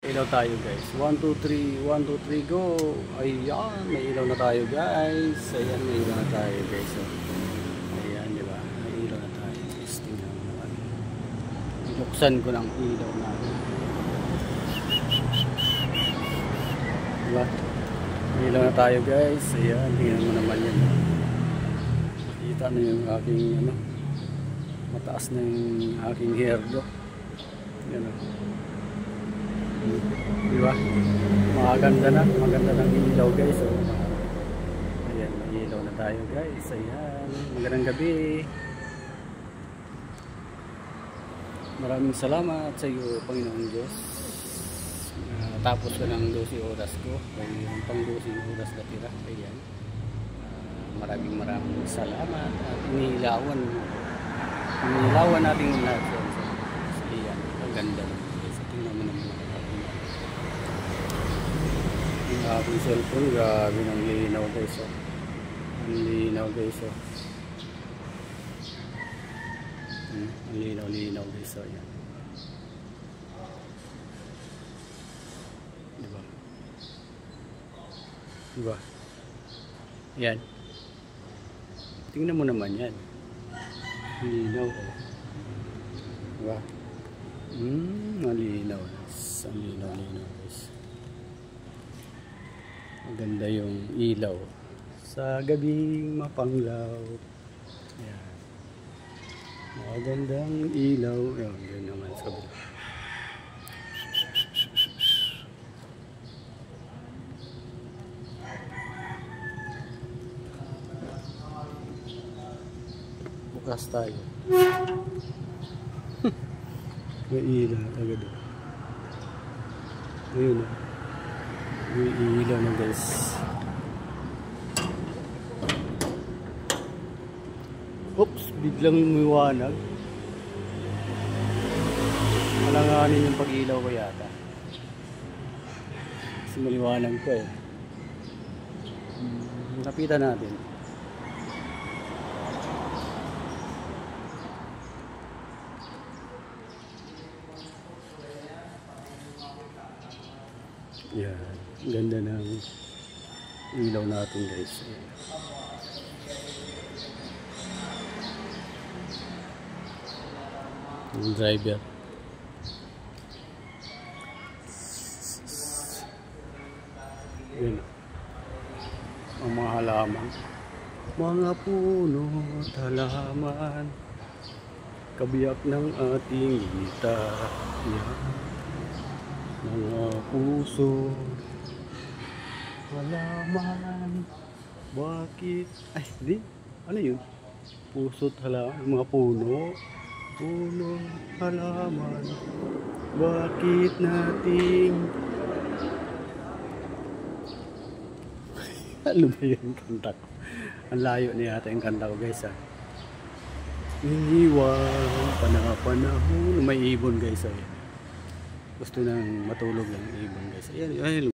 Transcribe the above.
Ilaw tayo guys. 1, 2, 3, 1, 2, 3, go. Ayan, may ilaw na tayo guys. Ayan, may ilaw na tayo guys. So, ayan, di ba? May ilaw na tayo guys. Tingnan mo naman. Buksan ko ng ilaw natin. Diba? May ilaw na tayo guys. Ayan, tingnan mo naman yan. Kita na yung aking mataas na yung aking hair do. Yan o. Diba? Maganda ng ilaw guys. So, ayan, may ilaw na tayo guys. Ayan, magandang gabi. Maraming salamat sa iyo, Panginoong Diyos. Tapos ko ng 12 oras ko. Yung pang 12 oras na tira. Ayan. Maraming salamat. At inilawan natin yung lahat. So, ayan, ang ganda. So, tingnan mo naman. Yung aking cellphone, grabe ng linaw guys. Oh. Ang linaw guys. Oh. Ang linaw guys. Oh. Yan. Diba? Diba? Yan. Tingnan mo naman yan. Linaw. Oh. Diba? Ang linaw. Ang linaw guys. Maganda yung ilaw sa gabing mapanglaw. Ayan. Magandang ilaw. Ayan, yun naman sa kabila. Bukas tayo. May ilaw agad. Ayun o. May ilaw na guys. Oops, biglang umiwanag. Malanganin yung pag-ilaw ko yata. Kasi maliwanag ko eh. Lapitan natin. Yan. Ganda ng ilaw natin guys. Yung driver. Yan. Ang mga halaman. Mga puno at halaman. Kabiyak ng ating gita. Yan. Mga puso. Halaman, bakit? Ay, di. Ano yun? Puso't halaman, mga puno. Puno, halaman, bakit nating... Ano ba yung kanta ko? Ang layo na yata yung kanta ko guys ha. Iniwan, panahon, may ibon guys ha. Gusto nang matulog lang ibon guys. Ayan,